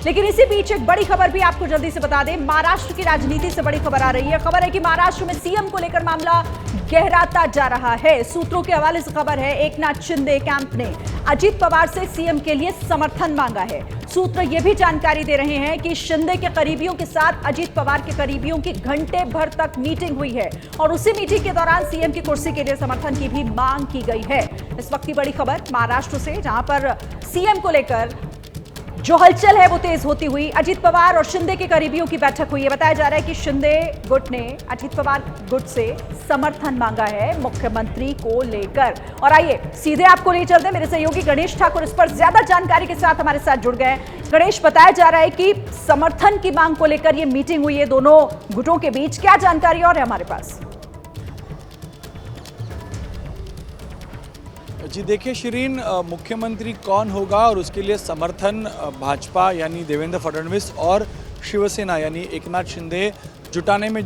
लेकिन इसी बीच एक बड़ी खबर भी आपको जल्दी से बता दें, महाराष्ट्र की राजनीति से बड़ी खबर आ रही है। खबर है कि महाराष्ट्र में सीएम को लेकर मामला गहराता जा रहा है। सूत्रों के हवाले से खबर है, एकनाथ शिंदे कैंप ने अजीत पवार से सीएम के लिए समर्थन मांगा है। सूत्र यह भी जानकारी दे रहे हैं कि शिंदे के करीबियों के साथ अजीत पवार के करीबियों की घंटे भर तक मीटिंग हुई है और उसी मीटिंग के दौरान सीएम की कुर्सी के लिए समर्थन की भी मांग की गई है। इस वक्त की बड़ी खबर महाराष्ट्र से, जहां पर सीएम को लेकर जो हलचल है वो तेज होती हुई अजीत पवार और शिंदे के करीबियों की बैठक हुई है। बताया जा रहा है कि शिंदे गुट ने अजीत पवार गुट से समर्थन मांगा है मुख्यमंत्री को लेकर। और आइए सीधे आपको ले चलते हैं, मेरे सहयोगी गणेश ठाकुर इस पर ज्यादा जानकारी के साथ हमारे साथ जुड़ गए। गणेश, बताया जा रहा है कि समर्थन की मांग को लेकर यह मीटिंग हुई है दोनों गुटों के बीच, क्या जानकारी और है हमारे पास? जी देखिए शिरीन, मुख्यमंत्री कौन होगा और उसके लिए समर्थन भाजपा यानी देवेंद्र फडणवीस और शिवसेना यानी एकनाथ शिंदे जुटाने में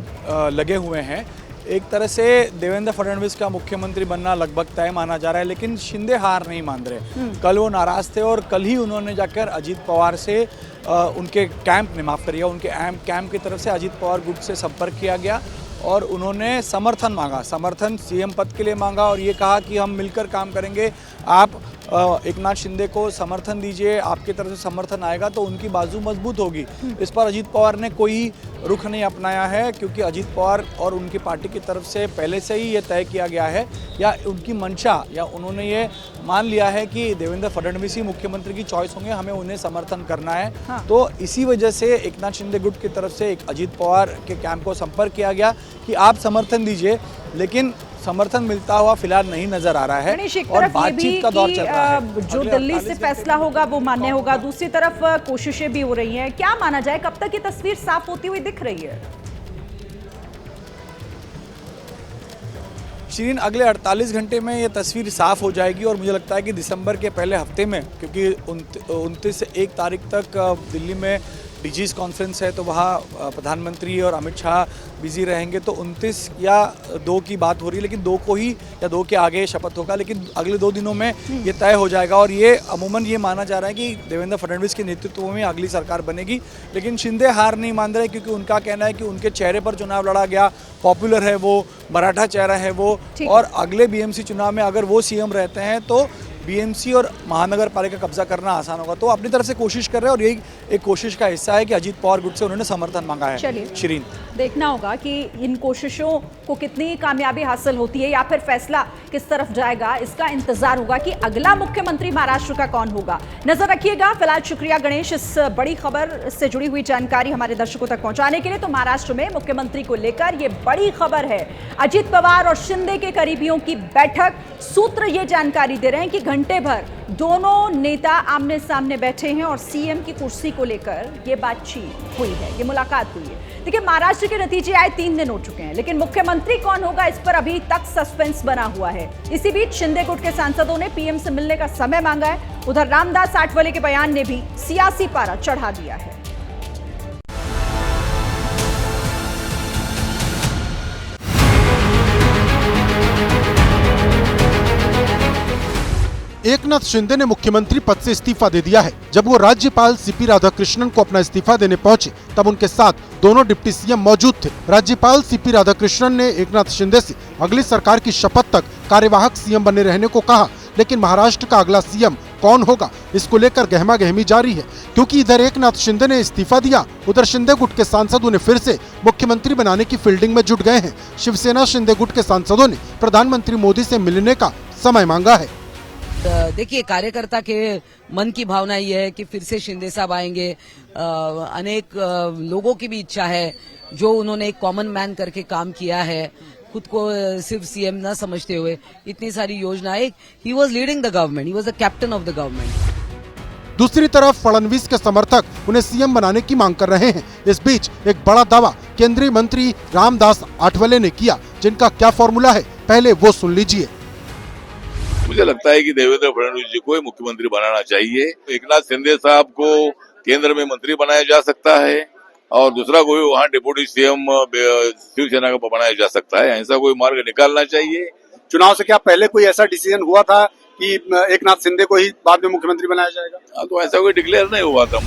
लगे हुए हैं। एक तरह से देवेंद्र फडणवीस का मुख्यमंत्री बनना लगभग तय माना जा रहा है, लेकिन शिंदे हार नहीं मान रहे। कल वो नाराज थे और कल ही उन्होंने जाकर अजीत पवार से उनके कैंप ने माफ़ करिएगा उनके कैंप की तरफ से अजीत पवार गुट से संपर्क किया गया और उन्होंने समर्थन मांगा, समर्थन सीएम पद के लिए मांगा और ये कहा कि हम मिलकर काम करेंगे, आप एकनाथ शिंदे को समर्थन दीजिए, आपकी तरफ से समर्थन आएगा तो उनकी बाजू मजबूत होगी। इस पर अजीत पवार ने कोई रुख नहीं अपनाया है, क्योंकि अजीत पवार और उनकी पार्टी की तरफ से पहले से ही ये तय किया गया है या उनकी मंशा या उन्होंने ये मान लिया है कि देवेंद्र फडणवीस ही मुख्यमंत्री की चॉइस होंगे, हमें उन्हें समर्थन करना है। हाँ। तो इसी वजह से एकनाथ शिंदे गुट की तरफ से एक अजीत पवार के कैंप को संपर्क किया गया कि आप समर्थन दीजिए, लेकिन समर्थन मिलता हुआ फिलहाल नहीं नजर आ रहा है और बातचीत का दौर चल रहा है। जो दिल्ली से फैसला होगा वो मान्य होगा, दूसरी तरफ कोशिशें भी हो रही हैं। क्या माना जाए, कब तक ये तस्वीर साफ होती हुई दिख रही है? शिरीन, अगले 48 घंटे में ये तस्वीर साफ हो जाएगी और मुझे लगता है कि दिसंबर के पहले हफ्ते में, क्योंकि 29 से 1 तारीख तक दिल्ली में डीजीज कॉन्फ्रेंस है तो वहाँ प्रधानमंत्री और अमित शाह बिजी रहेंगे, तो 29 या 2 की बात हो रही है, लेकिन 2 को ही या 2 के आगे शपथ होगा, लेकिन अगले 2 दिनों में ये तय हो जाएगा। और ये अमूमन ये माना जा रहा है कि देवेंद्र फडणवीस के नेतृत्व में अगली सरकार बनेगी, लेकिन शिंदे हार नहीं मान रहे, क्योंकि उनका कहना है कि उनके चेहरे पर चुनाव लड़ा गया, पॉपुलर है वो, मराठा चेहरा है वो, और अगले बीएमसी चुनाव में अगर वो सीएम रहते हैं तो बीएमसी और महानगर पालिका कब्जा करना आसान होगा। तो अपनी तरफ से कोशिश कर रहे हैं और यही एक कोशिश का हिस्सा है कि अजीत पवार गुट से उन्होंने समर्थन मांगा है। चलिए शिरीन, देखना होगा कि इन कोशिशों को कितनी कामयाबी हासिल होती है या फिर फैसला किस तरफ जाएगा, इसका इंतजार होगा कि अगला मुख्यमंत्री महाराष्ट्र का कौन होगा। नजर रखिएगा। फिलहाल शुक्रिया गणेश, इस बड़ी खबर से जुड़ी हुई जानकारी हमारे दर्शकों तक पहुंचाने के लिए। तो महाराष्ट्र में मुख्यमंत्री को लेकर ये बड़ी खबर है, अजीत पवार और शिंदे के करीबियों की बैठक। सूत्र ये जानकारी दे रहे हैं कि घंटे भर दोनों नेता आमने सामने बैठे हैं और सीएम की कुर्सी को लेकर ये बातचीत हुई है, ये मुलाकात हुई है। देखिए, महाराष्ट्र के नतीजे आए 3 दिन हो चुके हैं, लेकिन मुख्यमंत्री कौन होगा इस पर अभी तक सस्पेंस बना हुआ है। इसी बीच शिंदे गुट के सांसदों ने पीएम से मिलने का समय मांगा है। उधर रामदास आठवले के बयान ने भी सियासी पारा चढ़ा दिया है। एकनाथ शिंदे ने मुख्यमंत्री पद से इस्तीफा दे दिया है। जब वो राज्यपाल सीपी राधाकृष्णन को अपना इस्तीफा देने पहुंचे, तब उनके साथ दोनों डिप्टी सीएम मौजूद थे। राज्यपाल सीपी राधाकृष्णन ने एकनाथ शिंदे से अगली सरकार की शपथ तक कार्यवाहक सीएम बने रहने को कहा, लेकिन महाराष्ट्र का अगला सीएम कौन होगा, इसको लेकर गहमा गहमी जारी है, क्योंकि इधर एकनाथ शिंदे ने इस्तीफा दिया, उधर शिंदे गुट के सांसद उन्हें फिर से मुख्यमंत्री बनाने की फील्डिंग में जुट गए हैं। शिवसेना शिंदे गुट के सांसदों ने प्रधानमंत्री मोदी से मिलने का समय मांगा है। देखिए, कार्यकर्ता के मन की भावना ये है कि फिर से शिंदे साहब आएंगे। अनेक लोगों की भी इच्छा है, जो उन्होंने एक कॉमन मैन करके काम किया है, खुद को सिर्फ सीएम न समझते हुए इतनी सारी योजनाएं। He was leading the government, he was the captain of the government. दूसरी तरफ फडणवीस के समर्थक उन्हें सीएम बनाने की मांग कर रहे हैं। इस बीच एक बड़ा दावा केंद्रीय मंत्री रामदास आठवले ने किया, जिनका क्या फॉर्मूला है, पहले वो सुन लीजिए। मुझे लगता है कि देवेंद्र फडणवीस जी को मुख्यमंत्री बनाना चाहिए। एकनाथ शिंदे साहब को केंद्र में मंत्री बनाया जा सकता है और दूसरा कोई वहाँ डिप्टी सीएम शिवसेना का बनाया जा सकता है। ऐसा कोई मार्ग निकालना चाहिए। चुनाव से क्या पहले कोई ऐसा डिसीजन हुआ था कि एकनाथ शिंदे को ही बाद में मुख्यमंत्री बनाया जाएगा? तो ऐसा कोई डिक्लेयर नहीं हुआ था।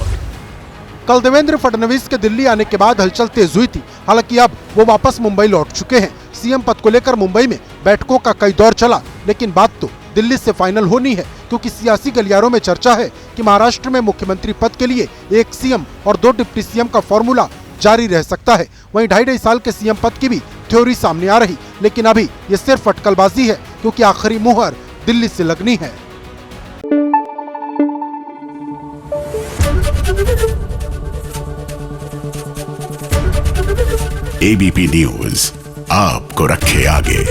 कल देवेंद्र फडणवीस के दिल्ली आने के बाद हलचल तेज हुई थी। हालांकि अब वो वापस मुंबई लौट चुके हैं। सीएम पद को लेकर मुंबई में बैठकों का कई दौर चला, लेकिन बात तो दिल्ली से फाइनल होनी है, क्योंकि सियासी गलियारों में चर्चा है कि महाराष्ट्र में मुख्यमंत्री पद के लिए एक सीएम और 2 डिप्टी सीएम का फॉर्मूला जारी रह सकता है। वहीं 2.5 साल के सीएम पद की भी थ्योरी सामने आ रही, लेकिन अभी ये सिर्फ अटकलबाजी है, क्योंकि आखिरी मुहर दिल्ली से लगनी है। एबीपी न्यूज आपको रखे आगे।